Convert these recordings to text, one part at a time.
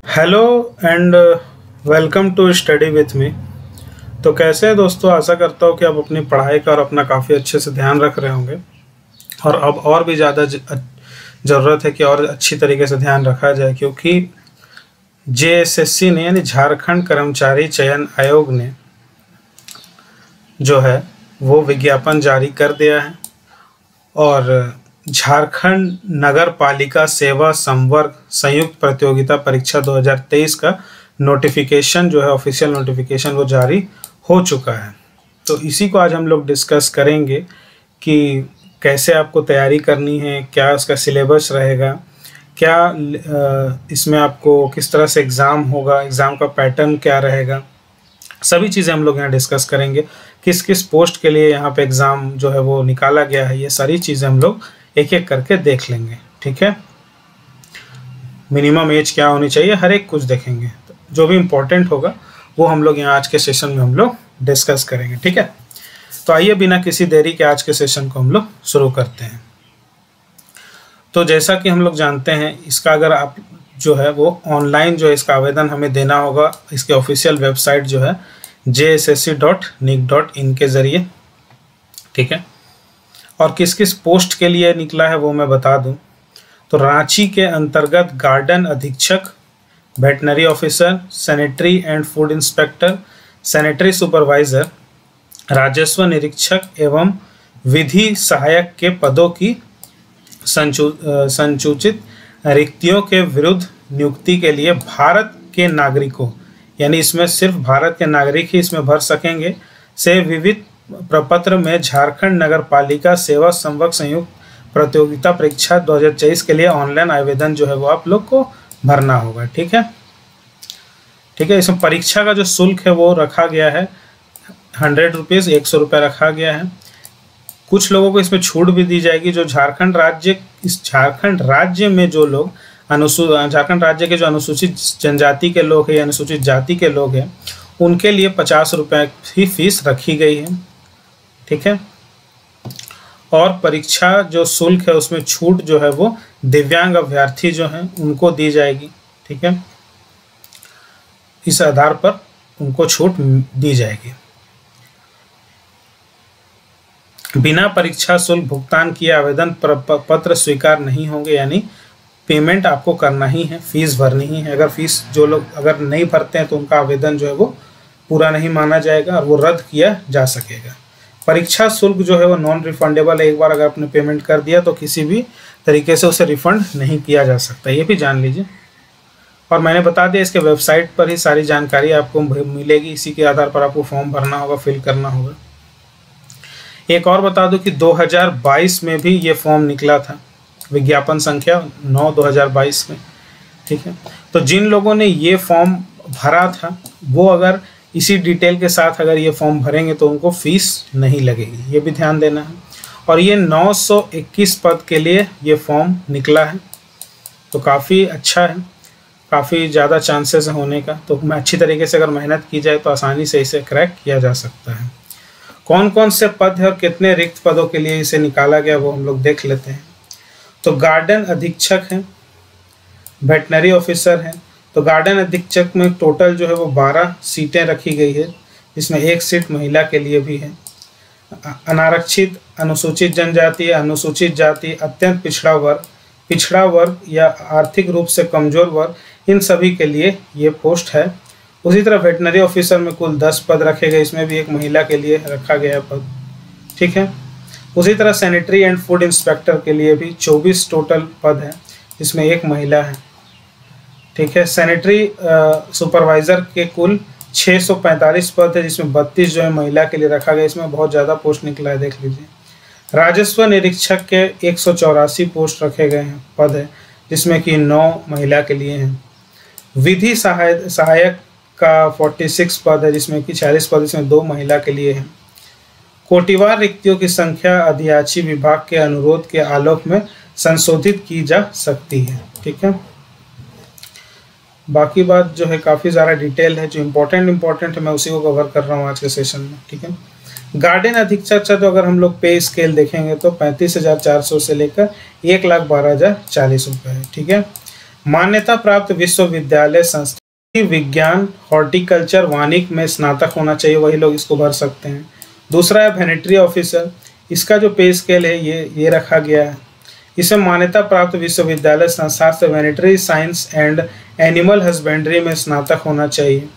Hello and welcome to study with me. तो कैसे हैं दोस्तों, आशा करता हूँ कि आप अपनी पढ़ाई का और अपना काफ़ी अच्छे से ध्यान रख रहे होंगे। और अब और भी ज़्यादा ज़रूरत है कि और अच्छी तरीके से ध्यान रखा जाए, क्योंकि जेएसएससी ने यानी झारखंड कर्मचारी चयन आयोग ने जो है वो विज्ञापन जारी कर दिया है और झारखंड नगर पालिका सेवा संवर्ग संयुक्त प्रतियोगिता परीक्षा 2023 का नोटिफिकेशन जो है, ऑफिशियल नोटिफिकेशन, वो जारी हो चुका है। तो इसी को आज हम लोग डिस्कस करेंगे कि कैसे आपको तैयारी करनी है, क्या उसका सिलेबस रहेगा, क्या इसमें आपको किस तरह से एग्ज़ाम होगा, एग्ज़ाम का पैटर्न क्या रहेगा, सभी चीज़ें हम लोग यहाँ डिस्कस करेंगे। किस किस पोस्ट के लिए यहाँ पे एग्ज़ाम जो है वो निकाला गया है, ये सारी चीज़ें हम लोग एक एक करके देख लेंगे। ठीक है, मिनिमम एज क्या होनी चाहिए, हर एक कुछ देखेंगे। तो जो भी इम्पोर्टेंट होगा वो हम लोग यहाँ आज के सेशन में हम लोग डिस्कस करेंगे। ठीक है, तो आइए बिना किसी देरी के आज के सेशन को हम लोग शुरू करते हैं। तो जैसा कि हम लोग जानते हैं, इसका अगर आप जो है वो ऑनलाइन जो है इसका आवेदन हमें देना होगा इसके ऑफिशियल वेबसाइट जो है jssc.nic.in के ज़रिए। ठीक है, और किस किस पोस्ट के लिए निकला है वो मैं बता दूं। तो रांची के अंतर्गत गार्डन अधीक्षक, veterinary officer, sanitary and food inspector, sanitary supervisor, राजस्व निरीक्षक एवं विधि सहायक के पदों की संसूचित रिक्तियों के विरुद्ध नियुक्ति के लिए भारत के नागरिकों, यानी इसमें सिर्फ भारत के नागरिक ही इसमें भर सकेंगे, से विविध प्रपत्र में झारखंड नगर पालिका सेवा संवर्ग संयुक्त प्रतियोगिता परीक्षा 2023 के लिए ऑनलाइन आवेदन जो है वो आप लोग को भरना होगा। ठीक है, ठीक है। इसमें परीक्षा का जो शुल्क है वो रखा गया है 100 रुपीज़, 100 रुपये रखा गया है। कुछ लोगों को इसमें छूट भी दी जाएगी जो झारखंड राज्य में जो लोग झारखंड राज्य के जो अनुसूचित जनजाति के लोग हैं या अनुसूचित जाति के लोग हैं, उनके लिए 50 रुपये ही फीस रखी गई है। ठीक है, और परीक्षा जो शुल्क है उसमें छूट जो है वो दिव्यांग अभ्यर्थी जो हैं उनको दी जाएगी। ठीक है, इस आधार पर उनको छूट दी जाएगी। बिना परीक्षा शुल्क भुगतान किए आवेदन पत्र स्वीकार नहीं होंगे, यानी पेमेंट आपको करना ही है, फीस भरनी ही है। अगर फीस जो लोग अगर नहीं भरते हैं तो उनका आवेदन जो है वो पूरा नहीं माना जाएगा और वो रद्द किया जा सकेगा। परीक्षा शुल्क जो है वो नॉन रिफंडेबल है। एक बार अगर आपने पेमेंट कर दिया तो किसी भी तरीके से उसे रिफंड नहीं किया जा सकता, ये भी जान लीजिए। और मैंने बता दिया इसके वेबसाइट पर ही सारी जानकारी आपको मिलेगी, इसी के आधार पर आपको फॉर्म भरना होगा, फिल करना होगा। एक और बता दूं कि 2022 में भी ये फॉर्म निकला था, विज्ञापन संख्या 9/2022 में। ठीक है, तो जिन लोगों ने ये फॉर्म भरा था वो अगर इसी डिटेल के साथ अगर ये फॉर्म भरेंगे तो उनको फीस नहीं लगेगी, ये भी ध्यान देना है। और ये 921 पद के लिए ये फॉर्म निकला है, तो काफ़ी अच्छा है, काफ़ी ज़्यादा चांसेस है होने का। तो अच्छी तरीके से अगर मेहनत की जाए तो आसानी से इसे क्रैक किया जा सकता है। कौन कौन से पद है और कितने रिक्त पदों के लिए इसे निकाला गया वो हम लोग देख लेते हैं। तो गार्डन अधीक्षक हैं, वेटनरी ऑफिसर हैं। तो गार्डन अधीक्षक में टोटल जो है वो 12 सीटें रखी गई है, जिसमें 1 सीट महिला के लिए भी है। अनारक्षित, अनुसूचित जनजाति, अनुसूचित जाति, अत्यंत पिछड़ा वर्ग या आर्थिक रूप से कमजोर वर्ग, इन सभी के लिए ये पोस्ट है। उसी तरह वेटनरी ऑफिसर में कुल 10 पद रखे गए, इसमें भी एक महिला के लिए रखा गया है पद। ठीक है, उसी तरह सैनिटरी एंड फूड इंस्पेक्टर के लिए भी 24 टोटल पद है, जिसमें एक महिला है। ठीक है, सैनिटरी सुपरवाइज़र के कुल 645 पद है, जिसमें 32 जो है महिला के लिए रखा गया। इसमें बहुत ज़्यादा पोस्ट निकला है, देख लीजिए। राजस्व निरीक्षक के 184 पोस्ट रखे गए हैं, पद है, जिसमें कि 9 महिला के लिए हैं। विधि सहायक का 46 पद है, जिसमें कि 46 पद इसमें 2 महिला के लिए हैं। कोटिवार रिक्तियों की संख्या अधियाची विभाग के अनुरोध के आलोक में संशोधित की जा सकती है। ठीक है, बाकी बात जो है काफ़ी ज़्यादा डिटेल है, जो इम्पोर्टेंट है मैं उसी को कवर कर रहा हूँ आज के सेशन में। ठीक है, गार्डन अधीक्षक से तो अगर हम लोग पे स्केल देखेंगे तो 35,400 से लेकर 1,12,040 रुपये है। ठीक है, मान्यता प्राप्त विश्वविद्यालय संस्था विज्ञान, हॉर्टिकल्चर, वानिकी में स्नातक होना चाहिए, वही लोग इसको भर सकते हैं। दूसरा है वेटरनरी ऑफिसर, इसका जो पे स्केल है ये रखा गया है। इसमें मान्यता प्राप्त विश्वविद्यालय संस्था से veterinary science and animal husbandry में स्नातक होना चाहिए।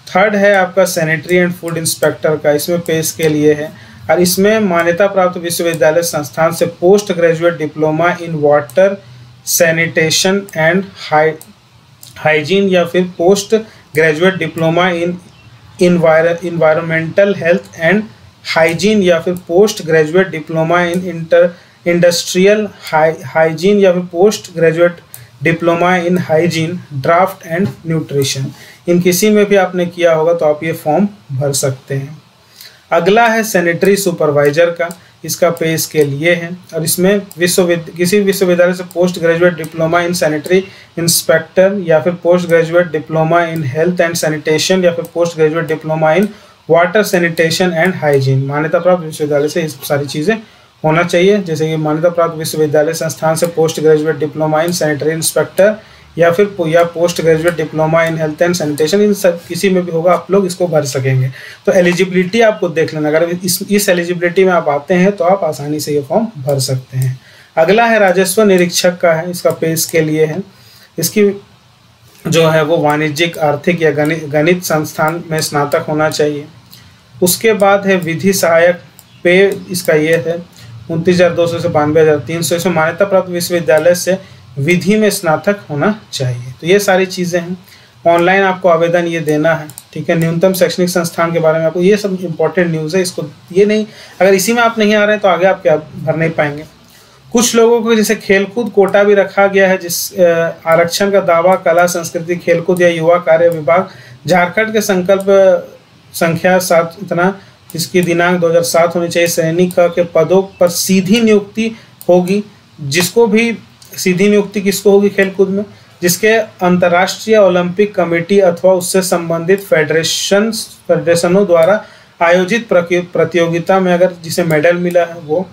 थर्ड है आपका सैनिटरी एंड फूड इंस्पेक्टर का, इसमें पे स्केल ये है और इसमें मान्यता प्राप्त विश्वविद्यालय संस्थान से post graduate diploma in water sanitation and hygiene या फिर post graduate diploma in environmental health and hygiene या फिर post graduate diploma in industrial hygiene या फिर post graduate diploma in hygiene, draft and nutrition, इन किसी में भी आपने किया होगा तो आप ये फॉर्म भर सकते हैं। अगला है सैनिटरी सुपरवाइजर का, इसका पे स्केल ये है और इसमें किसी विश्वविद्यालय से post graduate diploma in sanitary inspector या फिर post graduate diploma in health and sanitation या फिर post graduate diploma in water sanitation and hygiene, मान्यता प्राप्त विश्वविद्यालय से इस सारी चीज़ें होना चाहिए। जैसे कि मान्यता प्राप्त विश्वविद्यालय संस्थान से post graduate diploma in sanitary inspector या फिर post graduate diploma in health and sanitation, इन सब किसी में भी होगा, आप लोग इसको भर सकेंगे। तो एलिजिबिलिटी आपको देख लेना, अगर इस एलिजिबिलिटी में आप आते हैं तो आप आसानी से ये फॉर्म भर सकते हैं। अगला है राजस्व निरीक्षक का है, इसका पे स्केल ये है। इसकी जो है वो वाणिज्यिक, आर्थिक या गणित संस्थान में स्नातक होना चाहिए। उसके बाद है विधि सहायक, पे इसका ये है 29,200 से 92,300, इसमें मान्यता प्राप्त विश्वविद्यालय से विधि में स्नातक होना चाहिए। तो ये सारी चीज़ें हैं। ऑनलाइन आपको आवेदन ये देना है, ठीक है। न्यूनतम शैक्षणिक संस्थान के बारे में आपको ये सब इंपॉर्टेंट न्यूज़ है, इसको ये नहीं, अगर इसी में आप नहीं आ रहे हैं तो आगे आप क्या भर नहीं पाएंगे। कुछ लोगों को जैसे खेलकूद कोटा भी रखा गया है, जिस आरक्षण का दावा कला, संस्कृति, खेलकूद या युवा कार्य विभाग झारखंड के संकल्प संख्या 7 इतना, इसकी दिनांक 2007 होनी चाहिए। श्रेणी क के पदों पर सीधी नियुक्ति होगी, जिसको भी सीधी नियुक्ति किसको होगी खेलकूद में, जिसके अंतर्राष्ट्रीय ओलंपिक कमेटी अथवा उससे संबंधित फेडरेशनों द्वारा आयोजित प्रतियोगिता में अगर जिसे मेडल मिला है वो,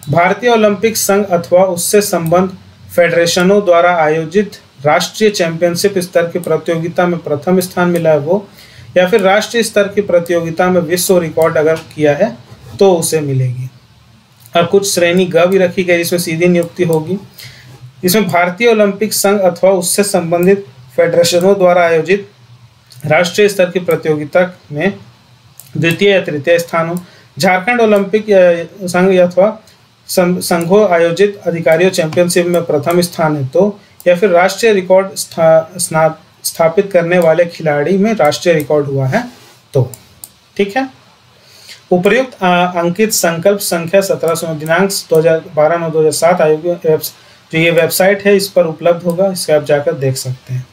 भारतीय ओलंपिक संघ अथवा उससे संबंध फेडरेशनों द्वारा आयोजित राष्ट्रीय चैंपियनशिप स्तर की प्रतियोगिता में प्रथम स्थान मिला है वो, या फिर राष्ट्रीय स्तर की प्रतियोगिता में विश्व रिकॉर्ड अगर किया है तो उसे मिलेगी। और कुछ श्रेणी ग भी रखी गई जिसमें सीधी नियुक्ति होगी। इसमें भारतीय ओलंपिक संघ अथवा उससे संबंधित फेडरेशनों द्वारा आयोजित राष्ट्रीय स्तर की प्रतियोगिता में द्वितीय या तृतीय स्थान हो, झारखंड ओलंपिक संघ अथवा संघों आयोजित अधिकारियों चैंपियनशिप में प्रथम स्थान है तो, या फिर राष्ट्रीय रिकॉर्ड स्थापित करने वाले खिलाड़ी में राष्ट्रीय रिकॉर्ड हुआ है तो, ठीक है। उपर्युक्त अंकित संकल्प संख्या 1700 दिनांक 12/9/2007 आयोग जो ये वेबसाइट है इस पर उपलब्ध होगा, इसके आप जाकर देख सकते हैं।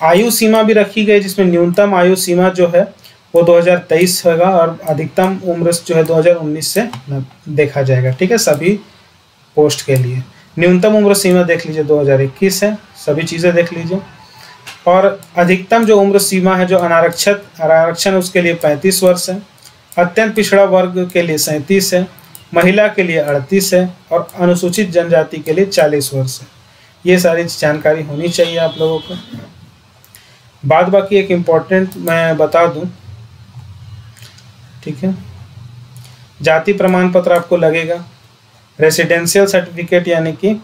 आयु सीमा भी रखी गई जिसमें न्यूनतम आयु सीमा जो है वो 2023 होगा और अधिकतम उम्र जो है 2019 से देखा जाएगा, ठीक है। सभी पोस्ट के लिए न्यूनतम उम्र सीमा देख लीजिए 2021 है, सभी चीज़ें देख लीजिए। और अधिकतम जो उम्र सीमा है जो आरक्षण उसके लिए 35 वर्ष है, अत्यंत पिछड़ा वर्ग के लिए 37 है, महिला के लिए 38 है और अनुसूचित जनजाति के लिए 40 वर्ष है। ये सारी जानकारी होनी चाहिए आप लोगों को। बाद बाकी एक इम्पॉर्टेंट मैं बता दूं, ठीक है। जाति प्रमाण पत्र आपको लगेगा, रेसिडेंशियल सर्टिफिकेट यानी कि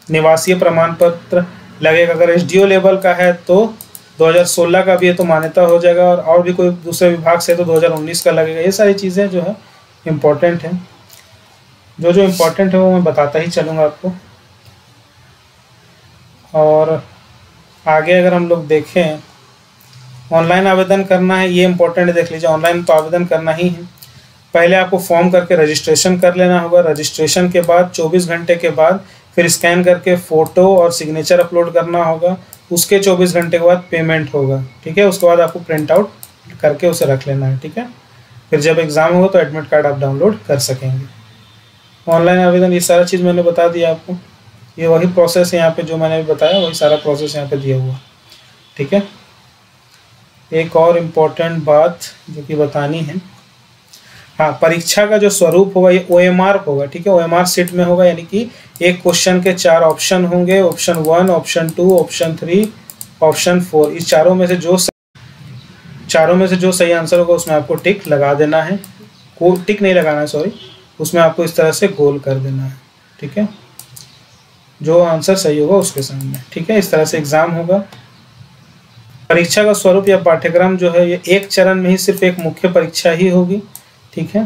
निवासीय प्रमाण पत्र लगेगा। अगर एसडीओ लेवल का है तो 2016 का भी है तो मान्यता हो जाएगा, और भी कोई दूसरे विभाग से तो 2019 का लगेगा। ये सारी चीज़ें जो है इम्पोर्टेंट है, जो इम्पोर्टेंट है वो मैं बताता ही चलूँगा आपको। और आगे अगर हम लोग देखें, ऑनलाइन आवेदन करना है, ये इम्पोर्टेंट देख लीजिए। ऑनलाइन तो आवेदन करना ही है, पहले आपको फॉर्म करके रजिस्ट्रेशन कर लेना होगा। रजिस्ट्रेशन के बाद 24 घंटे के बाद फिर स्कैन करके फ़ोटो और सिग्नेचर अपलोड करना होगा। उसके 24 घंटे के बाद पेमेंट होगा, ठीक है। उसके बाद आपको प्रिंट आउट करके उसे रख लेना है, ठीक है। फिर जब एग्ज़ाम होगा तो एडमिट कार्ड आप डाउनलोड कर सकेंगे। ऑनलाइन आवेदन ये सारा चीज़ मैंने बता दिया आपको, ये वही प्रोसेस है यहाँ पे जो मैंने भी बताया, वही सारा प्रोसेस यहाँ पे दिया हुआ, ठीक है। एक और इम्पोर्टेंट बात जो कि बतानी है, हाँ, परीक्षा का जो स्वरूप होगा ये OMR होगा, ठीक है, OMR सीट में होगा, यानी कि एक क्वेश्चन के 4 ऑप्शन होंगे, ऑप्शन 1, ऑप्शन 2, ऑप्शन 3, ऑप्शन 4। इस चारों में से जो सही आंसर होगा उसमें आपको टिक लगा देना है, टिक नहीं लगाना है, सॉरी, उसमें आपको इस तरह से गोल कर देना है, ठीक है, जो आंसर सही होगा उसके सामने, ठीक है। इस तरह से एग्जाम होगा। परीक्षा का स्वरूप या पाठ्यक्रम जो है ये एक चरण में ही सिर्फ एक मुख्य परीक्षा ही होगी, ठीक है।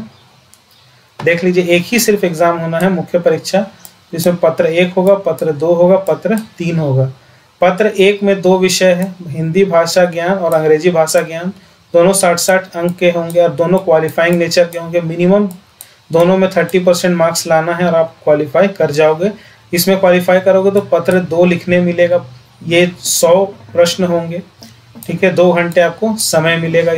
देख लीजिए, एक ही सिर्फ एग्जाम होना है, मुख्य परीक्षा, जिसमें पत्र 1 होगा, पत्र 2 होगा, पत्र 3 होगा। पत्र 1 में 2 विषय है, हिंदी भाषा ज्ञान और अंग्रेजी भाषा ज्ञान, दोनों 60-60 अंक के होंगे और दोनों क्वालिफाइंग नेचर के होंगे। मिनिमम दोनों में 30% मार्क्स लाना है और आप क्वालिफाई कर जाओगे। इसमें क्वालिफाई करोगे तो पत्र 2 लिखने मिलेगा, ये 100 प्रश्न होंगे, ठीक है, 2 घंटे आपको समय मिलेगा।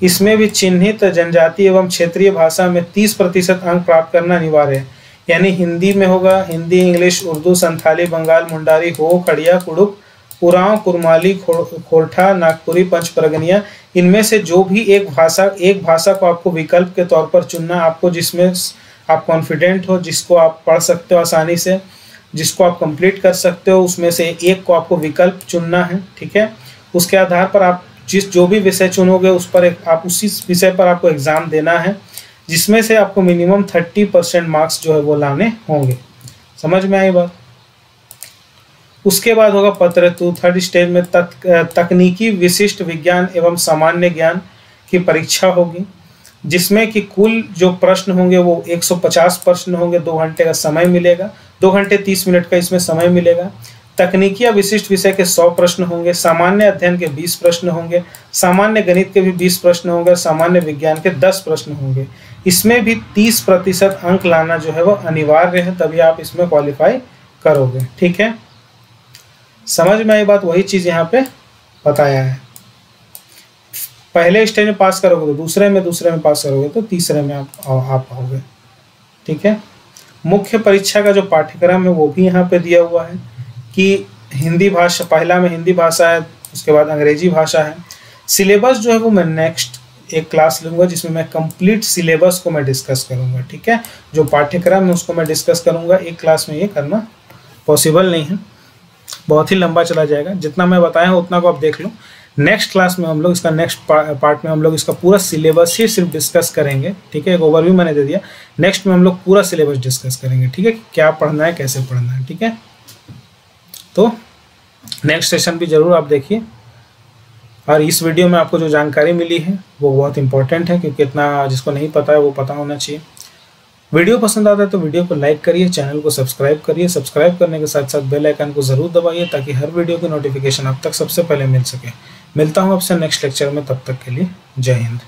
इसमें भी चिन्हित जनजाति एवं क्षेत्रीय भाषा में 30% अंक प्राप्त करना अनिवार्य है, यानी हिंदी में होगा, हिंदी, इंग्लिश, उर्दू, संथाली, बंगाल, मुंडारी, हो, खड़िया, कुड़ुक, उरांव, कुरमाली, खोरठा, नागपुरी, पंचपरगनिया, इनमें से जो भी एक भाषा को आपको विकल्प के तौर पर चुनना, आपको जिसमें आप कॉन्फिडेंट हो, जिसको आप पढ़ सकते हो आसानी से, जिसको आप कंप्लीट कर सकते हो, उसमें से एक को आपको विकल्प चुनना है, ठीक है। उसके आधार पर आप जो भी विषय चुनोगे उस पर आप उसी विषय पर आपको एग्जाम देना है, जिसमें से आपको मिनिमम 30% मार्क्स जो है वो लाने होंगे। समझ में आई बात? उसके बाद होगा पत्र 2, थर्ड स्टेज में तकनीकी विशिष्ट विज्ञान एवं सामान्य ज्ञान की परीक्षा होगी, जिसमें कि कुल जो प्रश्न होंगे वो 150 प्रश्न होंगे, 2 घंटे का समय मिलेगा, 2 घंटे 30 मिनट का इसमें समय मिलेगा। तकनीकी या विशिष्ट विषय के 100 प्रश्न होंगे, सामान्य अध्ययन के 20 प्रश्न होंगे, सामान्य गणित के भी 20 प्रश्न होंगे, सामान्य विज्ञान के 10 प्रश्न होंगे। इसमें भी 30% अंक लाना जो है वो अनिवार्य है, तभी आप इसमें क्वालिफाई करोगे, ठीक है। समझ में आई बात? वही चीज यहाँ पे बताया है। पहले स्टेज में पास करोगे तो दूसरे में पास करोगे तो तीसरे में आप पाओगे, ठीक है। मुख्य परीक्षा का जो पाठ्यक्रम है वो भी यहाँ पे दिया हुआ है कि हिंदी भाषा, पहला में हिंदी भाषा है, उसके बाद अंग्रेजी भाषा है। सिलेबस जो है वो मैं नेक्स्ट एक क्लास लूँगा जिसमें मैं कंप्लीट सिलेबस को मैं डिस्कस करूँगा, ठीक है। जो पाठ्यक्रम है उसको मैं डिस्कस करूँगा, एक क्लास में ये करना पॉसिबल नहीं है, बहुत ही लंबा चला जाएगा। जितना मैं बताया हूँ उतना को आप देख लो। नेक्स्ट क्लास में हम लोग इसका नेक्स्ट पार्ट में हम लोग इसका पूरा सिलेबस ही सिर्फ डिस्कस करेंगे, ठीक है। एक ओवरव्यू मैंने दे दिया, नेक्स्ट में हम लोग पूरा सिलेबस डिस्कस करेंगे, ठीक है, क्या पढ़ना है, कैसे पढ़ना है, ठीक है। तो नेक्स्ट सेशन भी जरूर आप देखिए। और इस वीडियो में आपको जो जानकारी मिली है वो बहुत इंपॉर्टेंट है, क्योंकि इतना जिसको नहीं पता है वो पता होना चाहिए। वीडियो पसंद आता है तो वीडियो को लाइक करिए, चैनल को सब्सक्राइब करिए, सब्सक्राइब करने के साथ साथ बेल आइकन को ज़रूर दबाइए ताकि हर वीडियो की नोटिफिकेशन आप तक सबसे पहले मिल सके। मिलता हूँ आपसे नेक्स्ट लेक्चर में, तब तक के लिए जय हिंद।